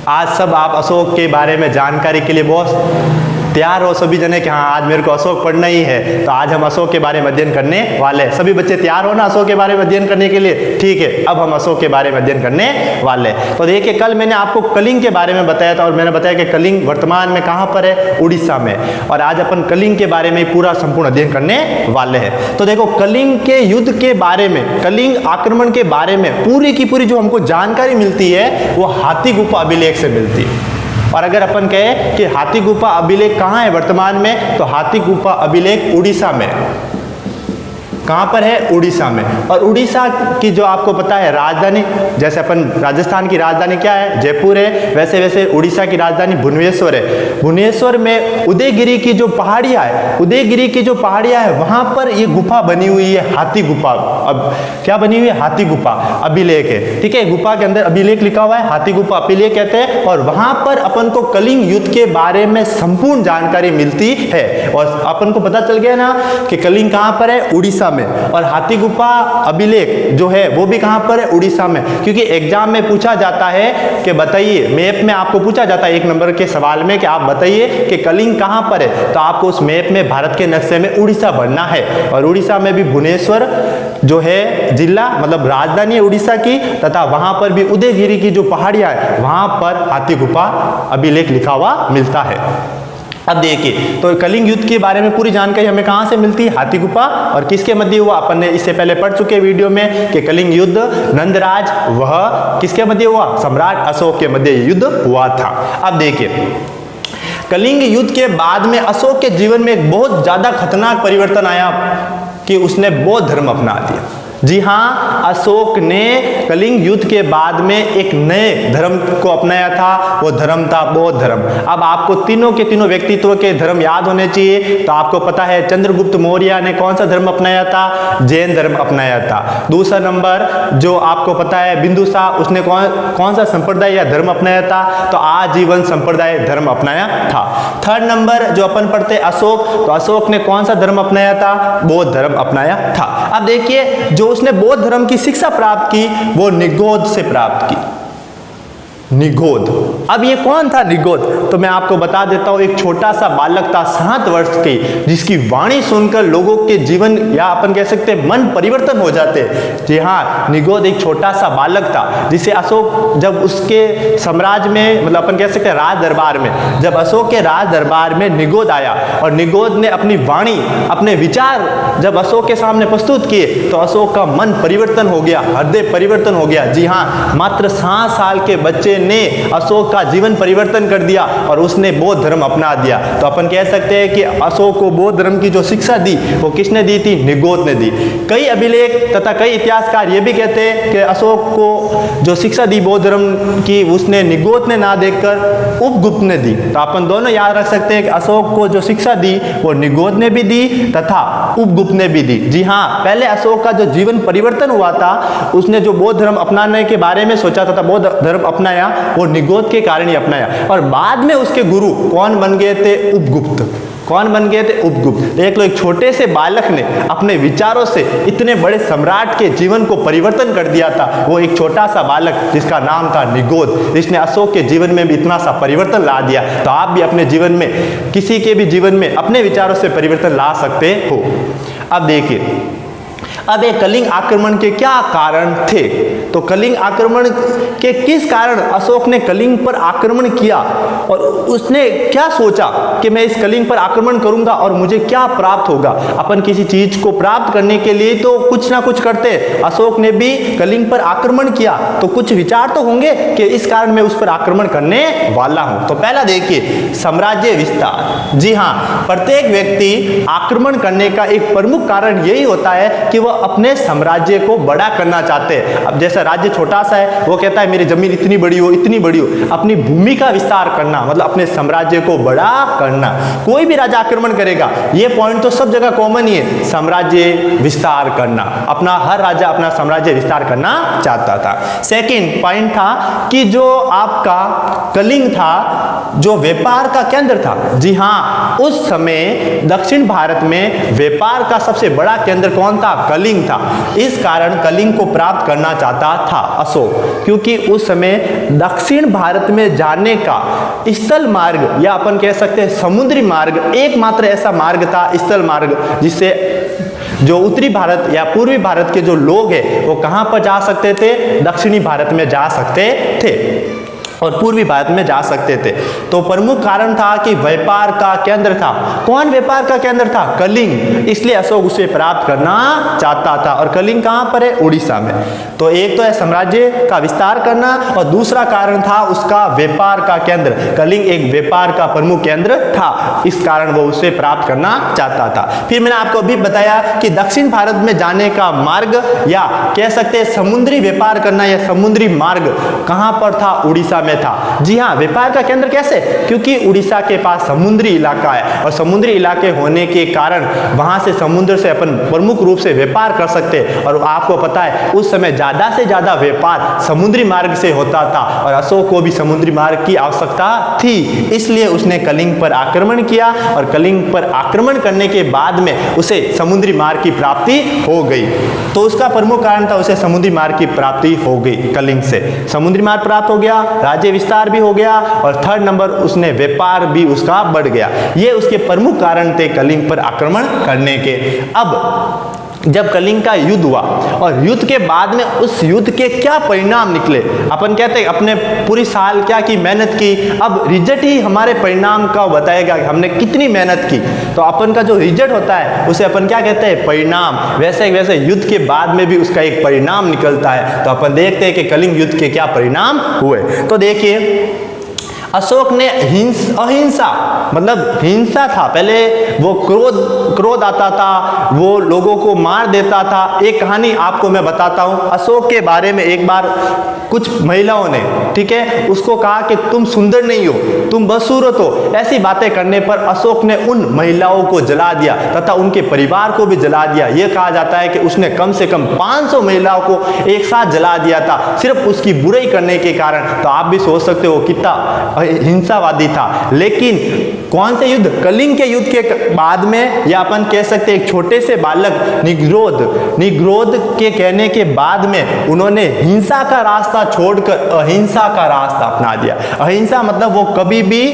आज सब आप अशोक के बारे में जानकारी के लिए बहुत तैयार हो सभी जने कि हाँ आज मेरे को अशोक पढ़ना ही है, तो आज हम अशोक के बारे में अध्ययन करने वाले हैं। सभी बच्चे तैयार हो ना अशोक के बारे में अध्ययन करने के लिए? ठीक है, अब हम अशोक के बारे में अध्ययन करने वाले हैं। तो देखिए कल मैंने आपको कलिंग के बारे में बताया था और मैंने बताया कि कलिंग वर्तमान में कहाँ पर है? उड़ीसा में। और आज अपन कलिंग के बारे में पूरा संपूर्ण अध्ययन करने वाले हैं। तो देखो कलिंग के युद्ध के बारे में, कलिंग आक्रमण के बारे में पूरी की पूरी जो हमको जानकारी मिलती है वो हाथी गुफा अभिलेख से मिलती है। और अगर अपन कहें कि हाथी गुफा अभिलेख कहाँ है वर्तमान में, तो हाथी गुफा अभिलेख उड़ीसा में। कहाँ पर है? उड़ीसा में। और उड़ीसा की जो आपको पता है राजधानी, जैसे अपन राजस्थान की राजधानी क्या है? जयपुर है, वैसे वैसे उड़ीसा की राजधानी भुवनेश्वर है। भुवनेश्वर में उदयगिरी की जो पहाड़ियाँ है, उदयगिरी की जो पहाड़ियाँ है वहाँ पर ये गुफा बनी हुई है, हाथी गुफा। अब क्या बनी हुई है? हाथी गुफा अभिलेख है। ठीक है, गुफा के अंदर अभिलेख लिखा हुआ है, हाथी गुफा अभिलेख कहते हैं। और वहाँ पर अपन को कलिंग युद्ध के बारे में संपूर्ण जानकारी मिलती है। और अपन को पता चल गया ना कि कलिंग कहाँ पर है? उड़ीसा में। और हाथी गुफा अभिलेख जो है वो भी कहां पर है? उड़ीसा में। क्योंकि एग्जाम में पूछा जाता है कि बताइए, मैप में आपको पूछा जाता है 1 नंबर के सवाल में कि आप बताइए कि कलिंग कहां पर है, तो आपको उस मैप में भारत के नक्शे में उड़ीसा भरना है। और उड़ीसा में भी भुवनेश्वर जो है जिला, मतलब राजधानी है उड़ीसा की, तथा वहां पर भी उदयगिरी की जो पहाड़ियां है वहां पर हाथी गुफा अभिलेख लिखा हुआ मिलता है। अब देखिए तो कलिंग युद्ध के बारे में पूरी जानकारी हमें कहां से मिलती है? हाथी गुफा। और किसके मध्य हुआ? अपन ने इससे पहले पढ़ चुके वीडियो में कि कलिंग युद्ध नंदराज वह किसके मध्य हुआ? सम्राट अशोक के मध्य युद्ध हुआ था। अब देखिए कलिंग युद्ध के बाद में अशोक के जीवन में एक बहुत ज्यादा खतरनाक परिवर्तन आया कि उसने बौद्ध धर्म अपना दिया। जी हाँ, अशोक ने कलिंग युद्ध के बाद में एक नए धर्म को अपनाया था, वो धर्म था बौद्ध धर्म। अब आपको तीनों के तीनों व्यक्तित्व के धर्म याद होने चाहिए। तो आपको पता है चंद्रगुप्त मौर्य ने कौन सा धर्म अपनाया था? जैन धर्म अपनाया था। दूसरा नंबर जो आपको पता है बिंदुसार, उसने कौन सा संप्रदाय या धर्म अपनाया था? तो आजीवन संप्रदाय धर्म अपनाया था। थर्ड नंबर जो अपन पढ़ते अशोक, तो अशोक ने कौन सा धर्म अपनाया था? बौद्ध धर्म अपनाया था। अब देखिए जो उसने बौद्ध धर्म की शिक्षा प्राप्त की वो निगोध से प्राप्त की। निगोध। अब ये कौन था निगोध? तो मैं आपको बता देता हूं, एक छोटा सा बालक था 7 वर्ष की, जिसकी वाणी सुनकर लोगों के जीवन या अपन कह सकते हैं मन परिवर्तन हो जाते। जी हाँ, निगोध एक छोटा सा बालक था जिसे अशोक जब उसके साम्राज्य में, मतलब अपन कह सकते हैं राज दरबार में, जब अशोक के राज दरबार में निगोध आया और निगोध ने अपनी वाणी, अपने विचार जब अशोक के सामने प्रस्तुत किए तो अशोक का मन परिवर्तन हो गया, हृदय परिवर्तन हो गया। जी हाँ, मात्र 7 साल के बच्चे ने अशोक का जीवन परिवर्तन कर दिया और उसने बौद्ध धर्म अपना दिया। तो अपन कह सकते हैं कि अशोक को बौद्ध धर्म की जो शिक्षा दी वो किसने दी थी? निगोध ने दी। कई अभिलेख तथा कई इतिहासकार ये भी कहते हैं कि अशोक को जो शिक्षा दी बौद्ध धर्म की उसने निगोध ने ना देकर उपगुप्त ने दी। तो अपन दोनों याद रख सकते हैं कि अशोक को जो शिक्षा दी वो निगोध ने भी दी तथा उपगुप्त ने भी दी। जी हाँ, पहले अशोक का जो जीवन परिवर्तन हुआ था, उसने जो बौद्ध धर्म अपनाने के बारे में सोचा था, बौद्ध धर्म अपनाया, वो निगोध के कारण ही अपनाया। और बाद में उसके गुरु कौन बन गए थे? उपगुप्त। कौन बन गए थे? उपगुप्त। देख लो, एक छोटे से बालक ने अपने विचारों से इतने बड़े सम्राट के जीवन को परिवर्तन कर दिया था। वो एक छोटा सा बालक जिसका नाम था निगोध, जिसने अशोक के जीवन में भी इतना सा परिवर्तन ला दिया। तो आप भी अपने जीवन में, किसी के भी जीवन में अपने विचारों से परिवर्तन ला सकते हो। अब देखिए, अब ये कलिंग आक्रमण के क्या कारण थे? तो कलिंग आक्रमण के किस कारण अशोक ने कलिंग पर आक्रमण किया और उसने क्या सोचा कि मैं इस कलिंग पर आक्रमण करूंगा और मुझे क्या प्राप्त होगा? अपन किसी चीज को प्राप्त करने के लिए तो कुछ ना कुछ करते। अशोक ने भी कलिंग पर आक्रमण किया तो कुछ विचार तो होंगे कि इस कारण मैं उस पर आक्रमण करने वाला हूं। तो पहला देखिए, साम्राज्य विस्तार। जी हाँ, प्रत्येक व्यक्ति आक्रमण करने का एक प्रमुख कारण यही होता है कि वह अपने साम्राज्य को बड़ा करना चाहते हैं। अब जैसा राज्य छोटा सा है, वो कहता है मेरी जमीन इतनी बड़ी हो, इतनी बड़ी हो। अपनी भूमि का विस्तार करना मतलब अपने साम्राज्य को बड़ा करना। कोई भी राजा आक्रमण करेगा, ये पॉइंट तो सब जगह कॉमन ही है, साम्राज्य विस्तार करना। अपना हर राजा अपना साम्राज्य विस्तार करना चाहता था। सेकंड पॉइंट था कि जो आपका कलिंग था, जो व्यापार का केंद्र था। जी हाँ, उस समय दक्षिण भारत में व्यापार का सबसे बड़ा केंद्र कौन था? कलिंग कलिंग था। इस कारण कलिंग को प्राप्त करना चाहता था अशोक, क्योंकि उस समय दक्षिण भारत में जाने का स्थल मार्ग या अपन कह सकते हैं समुद्री मार्ग एकमात्र ऐसा मार्ग था, स्थल मार्ग, जिससे जो उत्तरी भारत या पूर्वी भारत के जो लोग हैं वो कहां पर जा सकते थे, दक्षिणी भारत में जा सकते थे और पूर्वी भारत में जा सकते थे। तो प्रमुख कारण था कि व्यापार का केंद्र था। कौन व्यापार का केंद्र था? कलिंग। इसलिए अशोक उसे प्राप्त करना चाहता था। और कलिंग कहां पर है? उड़ीसा में। तो एक तो है साम्राज्य का विस्तार करना और दूसरा कारण था उसका व्यापार का केंद्र। कलिंग एक व्यापार का प्रमुख केंद्र था, इस कारण वो उसे प्राप्त करना चाहता था। फिर मैंने आपको अभी बताया कि दक्षिण भारत में जाने का मार्ग या कह सकते हैं समुद्री व्यापार करना या समुद्री मार्ग कहां पर था? उड़ीसा में था। जी हां, व्यापार का केंद्र कैसे? क्योंकि उड़ीसा के पास समुद्री इलाका है और समुद्री इलाके होने के कारण वहां से समुद्र से अपन प्रमुख रूप से व्यापार कर सकते हैं। और आपको पता है उस समय ज्यादा से ज्यादा व्यापार समुद्री मार्ग से होता था और अशोक को भी समुद्री मार्ग की आवश्यकता थी। इसलिए उसने कलिंग पर आक्रमण किया और कलिंग पर आक्रमण करने के बाद में उसे समुद्री मार्ग की प्राप्ति हो गई। तो उसका प्रमुख कारण था उसे समुद्री मार्ग की प्राप्ति हो गई। कलिंग से समुद्री मार्ग प्राप्त हो गया, राज्य विस्तार भी हो गया और थर्ड नंबर उसने व्यापार भी उसका बढ़ गया। ये उसके प्रमुख कारण थे कलिंग पर आक्रमण करने के। अब जब कलिंग का युद्ध हुआ और युद्ध के बाद में उस युद्ध के क्या परिणाम निकले, अपन कहते हैं अपने पूरी साल क्या की मेहनत की, अब रिजल्ट ही हमारे परिणाम का बताएगा कि हमने कितनी मेहनत की। तो अपन का जो रिजल्ट होता है उसे अपन क्या कहते हैं? परिणाम। वैसे वैसे युद्ध के बाद में भी उसका एक परिणाम निकलता है। तो अपन देखते हैं कि कलिंग युद्ध के क्या परिणाम हुए। तो देखिए अशोक ने अहिंसा मतलब हिंसा था। पहले वो क्रोध आता था, वो लोगों को मार देता था। एक कहानी आपको मैं बताता हूं अशोक के बारे में। एक बार कुछ महिलाओं ने, ठीक है, उसको कहा कि तुम सुंदर नहीं हो, तुम बदसूरत हो। ऐसी बातें करने पर अशोक ने उन महिलाओं को जला दिया तथा उनके परिवार को भी जला दिया। यह कहा जाता है कि उसने कम से कम 500 महिलाओं को एक साथ जला दिया था सिर्फ उसकी बुराई करने के कारण। तो आप भी सोच सकते हो कितना हिंसावादी था। लेकिन कौन से युद्ध? कलिंग के युद्ध के बाद में, या अपन कह सकते एक छोटे से बालक निग्रोध के कहने के बाद में उन्होंने हिंसा का रास्ता छोड़कर अहिंसा का रास्ता अपना दिया। अहिंसा मतलब वो कभी भी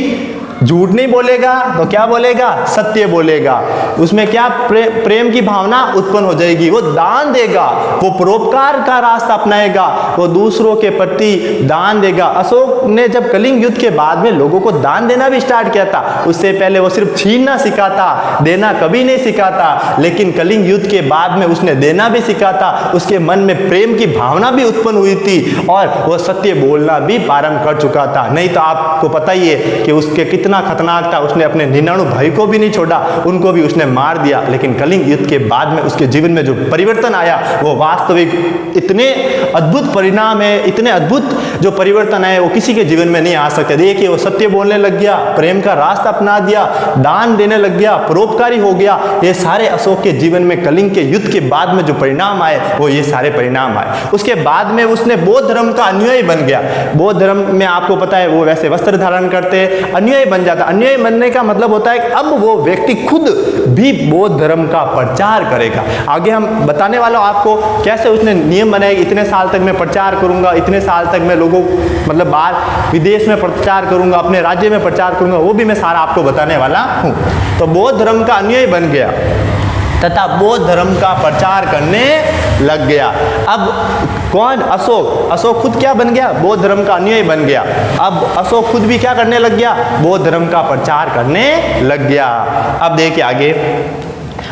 झूठ नहीं बोलेगा तो क्या बोलेगा? सत्य बोलेगा। उसमें क्या प्रेम की भावना उत्पन्न हो जाएगी। वो दान देगा, वो परोपकार का रास्ता अपनाएगा, वो दूसरों के प्रति दान देगा। अशोक ने जब कलिंग युद्ध के बाद में लोगों को दान देना भी स्टार्ट किया था। उससे पहले वो सिर्फ छीनना सीखा था, देना कभी नहीं सीखा था। लेकिन कलिंग युद्ध के बाद में उसने देना भी सीखा था। उसके मन में प्रेम की भावना भी उत्पन्न हुई थी और वो सत्य बोलना भी प्रारंभ कर चुका था। नहीं तो आपको पता ही है कि उसके कितना खतरनाक था। उसने अपने 99 भाई को भी नहीं छोड़ा, उनको भी उसने मार दिया। लेकिन कलिंग युद्ध के बाद में उसके जीवन में जो परिवर्तन आया वो वास्तविक इतने अद्भुत परिणाम है, इतने अद्भुत जो परिवर्तन आए वो किसी के जीवन में नहीं आ सकते। देखिए वो सत्य बोलने लग गया, प्रेम का रास्ता अपना दिया, दान देने लग गया, परोपकारी हो गया। ये सारे अशोक के जीवन में कलिंग के युद्ध के बाद में जो परिणाम आए वो ये सारे परिणाम आए। उसके बाद में उसने बौद्ध धर्म का अनुयायी बन गया। बौद्ध धर्म में आपको पता है वो वैसे वस्त्र धारण करते, अनुयायी बन जाता। अनुयायी बनने का मतलब होता है कि अब वो व्यक्ति खुद भी बौद्ध धर्म का प्रचार करेगा। आगे हम बताने वाला हूं आपको कैसे उसने नियम बनाए, इतने साल तक मैं प्रचार करूंगा, इतने साल तक मैं लोगों मतलब बाहर विदेश में प्रचार करूंगा, अपने राज्य में प्रचार करूंगा, वो भी मैं सारा आपको बताने वाला हूं। तो बौद्ध धर्म का अनुयायी बन गया तथा बौद्ध धर्म का प्रचार करने लग गया। अब कौन? अशोक खुद क्या बन गया? बौद्ध धर्म का अनुयायी बन गया। अब अशोक खुद भी क्या करने लग गया? बौद्ध धर्म का प्रचार करने लग गया। अब देखिए आगे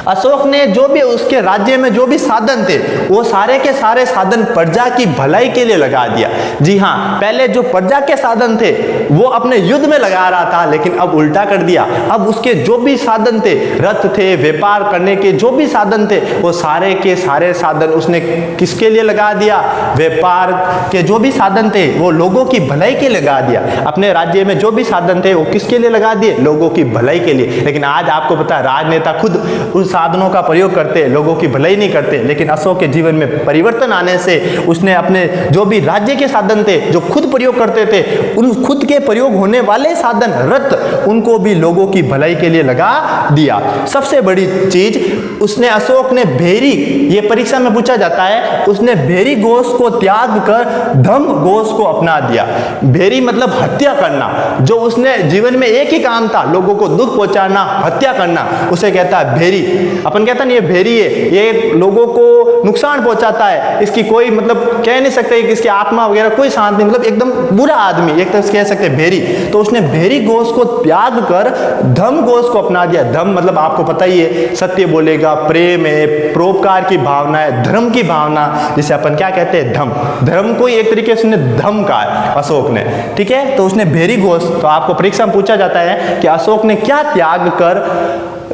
अशोक ने जो भी उसके राज्य में जो भी साधन थे वो सारे के सारे साधन प्रजा की भलाई के लिए लगा दिया। जी हाँ, पहले जो प्रजा के साधन थे वो अपने युद्ध में लगा रहा था, लेकिन अब उल्टा कर दिया। अब उसके जो भी साधन थे, रथ थे, व्यापार करने के जो भी साधन थे, वो सारे के सारे साधन उसने किसके लिए लगा दिया? व्यापार के जो भी साधन थे वो लोगों की भलाई के लिए लगा दिया। अपने राज्य में जो भी साधन थे वो किसके लिए लगा दिए? लोगों की भलाई के लिए। लेकिन आज आपको पता है राजनेता खुद उन साधनों का प्रयोग करते, लोगों की भलाई नहीं करते। लेकिन अशोक के जीवन में परिवर्तन आने से उसने अपने जो भी राज्य के साधन थे जो खुद प्रयोग करते थे, उन खुद के प्रयोग होने वाले साधन रथ, उनको भी लोगों की भलाई के लिए लगा दिया। सबसे बड़ी चीज उसने अशोक ने भेरी, ये परीक्षा में पूछा जाता है, उसने भेरी घोष को त्याग कर धम घोष को अपना दिया। भेरी मतलब हत्या करना, जो उसने जीवन में एक ही काम था, लोगों को दुख पहुंचाना, हत्या करना, उसे कहता है भेरी। अपन कहता नहीं ये भेरी है, ये लोगों को नुकसान पहुंचाता है, इसकी कोई मतलब कह नहीं सकते कि इसकी आत्मा वगैरह कोई शांत नहीं, मतलब एकदम बुरा आदमी, एक तरह से कह सकते भेरी। तो उसने भेरी घोष को त्याग कर धम घोष को अपना दिया। धम मतलब आपको पता ही है, सत्य बोलेगा, प्रेम है, परोपकार की भावना है, धर्म की भावना, जिसे अपन क्या कहते हैं धम। धर्म को एक तरीके से उसने धम कहा है अशोक ने, ठीक है। तो उसने भेरी घोष, तो आपको परीक्षा में पूछा जाता है कि अशोक ने क्या त्याग कर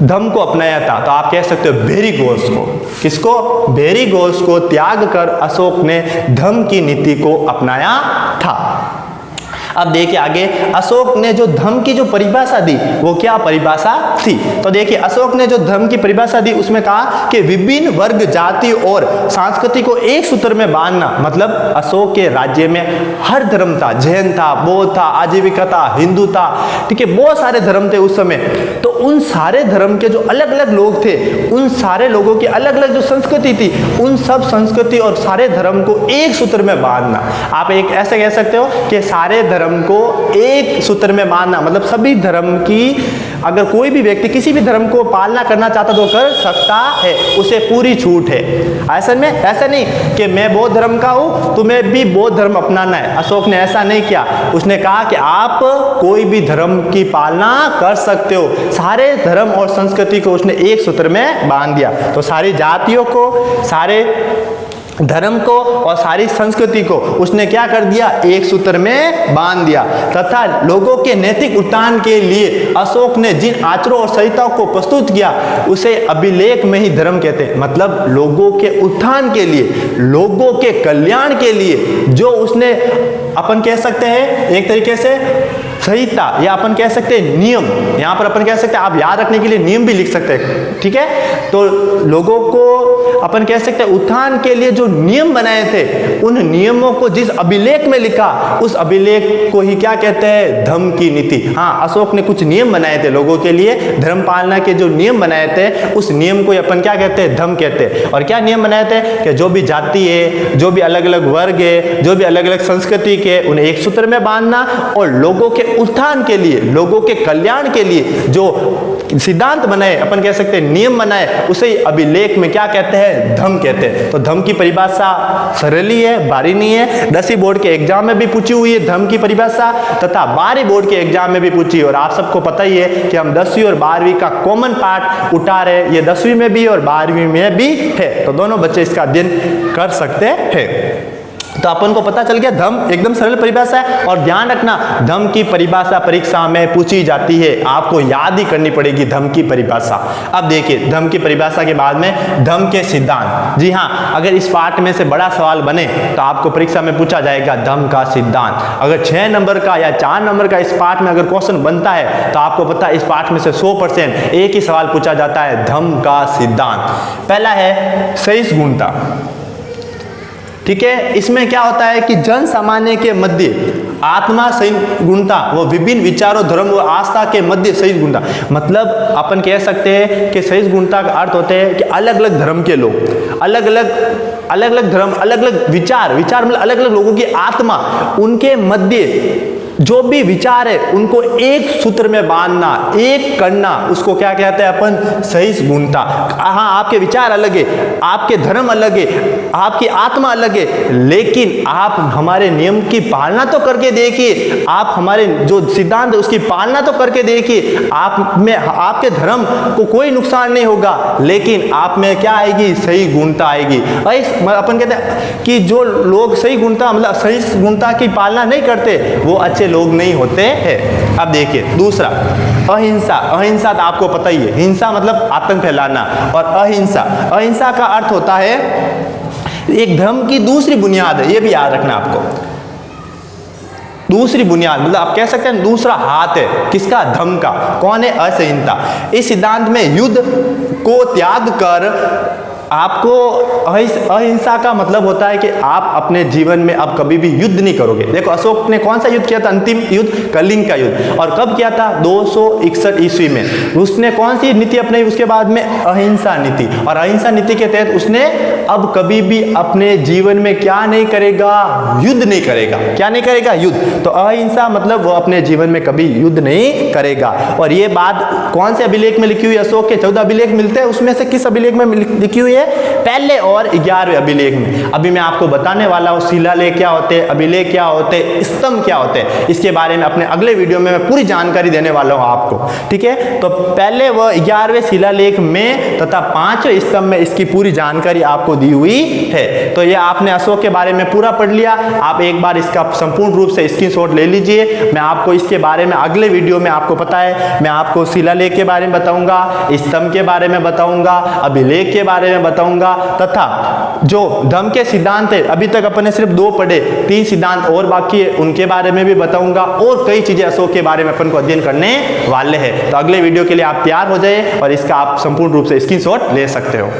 धम को अपनाया था, तो आप कह सकते हो भेरी घोष को। किसको? भेरी घोष को त्याग कर अशोक ने धम की नीति को अपनाया था। अब देखिए आगे, अशोक ने जो धर्म की जो परिभाषा दी वो क्या परिभाषा थी? तो देखिए अशोक ने जो धर्म की परिभाषा दी उसमें कहा कि विभिन्न वर्ग, जाति और संस्कृति को एक सूत्र में बांधना। मतलब अशोक के राज्य में हर धर्म था, जैन था, बौद्ध था, आजीविका था, हिंदू था, ठीक है, बहुत सारे धर्म थे उस समय। तो उन सारे धर्म के जो अलग अलग लोग थे, उन सारे लोगों की अलग अलग जो संस्कृति थी, उन सब संस्कृति और सारे धर्म को एक सूत्र में बांधना। आप एक ऐसे कह सकते हो कि सारे धर्म को एक सूत्र में बांधना, मतलब सभी धर्म की, अगर कोई भी व्यक्ति किसी भी धर्म को पालना करना चाहता तो कर सकता है, उसे पूरी छूट है। ऐसा में ऐसा नहीं कि मैं बौद्ध धर्म का हूं, तुम्हें भी बौद्ध धर्म अपनाना है। अशोक ने ऐसा नहीं किया, उसने कहा कि आप कोई भी धर्म की पालना कर सकते हो। सारे धर्म और संस्कृति को उसने एक सूत्र में बांध दिया। तो सारी जातियों को, सारे धर्म को और सारी संस्कृति को उसने क्या कर दिया? एक सूत्र में बांध दिया। तथा लोगों के नैतिक उत्थान के लिए अशोक ने जिन आचरणों और संहिताओं को प्रस्तुत किया उसे अभिलेख में ही धर्म कहते हैं। मतलब लोगों के उत्थान के लिए, लोगों के कल्याण के लिए जो उसने, अपन कह सकते हैं एक तरीके से संहिता, या अपन कह सकते हैं नियम, यहाँ पर अपन कह सकते हैं, आप याद रखने के लिए नियम भी लिख सकते हैं, ठीक है। तो लोगों को अपन कह सकते हैं उत्थान के लिए जो नियम बनाए थे, उन नियमों को जिस अभिलेख में लिखा, उस अभिलेख को ही क्या कहते हैं? धम्म की नीति। हाँ, अशोक ने कुछ नियम बनाए थे लोगों के लिए, धर्म पालना के जो नियम बनाए थे, उस नियम को अपन क्या कहते हैं? धम्म कहते हैं। और क्या नियम बनाए थे? कि जो भी जाति है, जो भी अलग अलग वर्ग है, जो भी अलग अलग संस्कृति के, उन्हें एक सूत्र में बांधना, और लोगों के उत्थान के लिए, लोगों के कल्याण के लिए जो सिद्धांत बनाए, अपन कह सकते हैं नियम बनाए, उसे अभिलेख में क्या कहते हैं? धम्म कहते हैं। तो धम्म की परिभाषा सरल ही है, भारी नहीं है। 10वीं बोर्ड के एग्जाम में भी पूछी हुई है धम्म की परिभाषा, तथा 12वीं बोर्ड के एग्जाम में भी पूछी। और आप सबको पता ही है कि हम 10वीं और 12वीं का कॉमन पार्ट उठा रहे हैं, ये 10वीं में भी और 12वीं में भी है, तो दोनों बच्चे इसका अध्ययन कर सकते हैं। तो अपन को पता चल गया धम्म एकदम सरल परिभाषा है। और ध्यान रखना, धम्म की परिभाषा परीक्षा में पूछी जाती है, आपको याद ही करनी पड़ेगी धम्म की परिभाषा। अब देखिए धम्म की परिभाषा के बाद में धम्म के सिद्धांत। जी हाँ, अगर इस पार्ट में से बड़ा सवाल बने तो आपको परीक्षा में पूछा जाएगा धम्म का सिद्धांत। अगर 6 नंबर का या 4 नंबर का इस पार्ट में अगर क्वेश्चन बनता है तो आपको पता है इस पार्ट में से 100% एक ही सवाल पूछा जाता है, धम्म का सिद्धांत। पहला है सहिष्णुता, ठीक है। इसमें क्या होता है कि जन सामान्य के मध्य आत्मा सहिष्णुता व विभिन्न विचारों, धर्म व आस्था के मध्य सहिष्णुता। मतलब अपन कह सकते हैं कि सहिष्णुता का अर्थ होते हैं कि अलग अलग धर्म के लोग, अलग अलग धर्म, अलग अलग विचार मतलब अलग अलग लोगों की आत्मा, उनके मध्य जो भी विचार है उनको एक सूत्र में बांधना, एक करना, उसको क्या कहते हैं अपन? सहिष्णुता। हाँ, आपके विचार अलग है, आपके धर्म अलग है, आपकी आत्मा अलग है, लेकिन आप हमारे नियम की पालना तो करके देखिए, आप हमारे जो सिद्धांत है उसकी पालना तो करके देखिए। आप में, आपके धर्म को कोई नुकसान नहीं होगा, लेकिन आप में क्या आएगी? सहिष्णुता आएगी। अपन कहते हैं कि जो लोग सहिष्णुता मतलब सहिष्णुता की पालना नहीं करते वो अच्छे लोग नहीं होते हैं। अब देखिए दूसरा, अहिंसा। अहिंसा तो आपको पता ही है, हिंसा मतलब आतंक फैलाना, और अहिंसा का अर्थ होता है एक धर्म की दूसरी बुनियाद है, ये भी याद रखना आपको। दूसरी बुनियाद मतलब आप कह सकते हैं दूसरा हाथ है, किसका? धम्म का। कौन है? असहिष्णुता। इस सिद्धांत में युद्ध को त्याग कर आपको अहिंसा का मतलब होता है कि आप अपने जीवन में अब कभी भी युद्ध नहीं करोगे। देखो अशोक ने कौन सा युद्ध किया था, अंतिम युद्ध कलिंग का युद्ध, और कब किया था 261 ईस्वी में। उसने कौन सी नीति अपनाई उसके बाद में, अहिंसा नीति, और अहिंसा नीति के तहत उसने अब कभी भी अपने जीवन में क्या नहीं करेगा, युद्ध नहीं करेगा। क्या नहीं करेगा, युद्ध। तो अहिंसा मतलब वो अपने जीवन में कभी युद्ध नहीं करेगा। और ये बात कौन से अभिलेख में लिखी हुई है, अशोक के 14 अभिलेख मिलते हैं, उसमें से किस अभिलेख में लिखी हुई है, पहले और 11वें अभिलेख में। अभी मैं आपको बताने वाला हूं शिलालेख क्या होते हैं, अभिलेख क्या होते हैं, स्तंभ क्या होते हैं, इसके बारे में अपने अगले वीडियो में मैं पूरी जानकारी देने वाला हूं आपको, ठीक है। तो पहले वह 11वें शिलालेख में तथा 5वें स्तंभ में इसकी पूरी जानकारी आपको दी हुई है। तो ये आपने अशोक के बारे में पूरा पढ़ लिया। आप एक बार इसका संपूर्ण रूप से स्क्रीनशॉट ले लीजिए। मैं आपको इसके बारे में अगले वीडियो में, आपको पता है मैं आपको शिलालेख के बारे में बताऊंगा, स्तंभ के बारे में बताऊंगा, अभिलेख के बारे में बताऊंगा, तथा जो धम्म के सिद्धांत है, अभी तक अपने सिर्फ 2 पढ़े, 3 सिद्धांत और बाकी है, उनके बारे में भी बताऊंगा, और कई चीजें अशोक के बारे में अपन को अध्ययन करने वाले हैं। तो अगले वीडियो के लिए आप तैयार हो जाए और इसका आप संपूर्ण रूप से स्क्रीनशॉट ले सकते हो।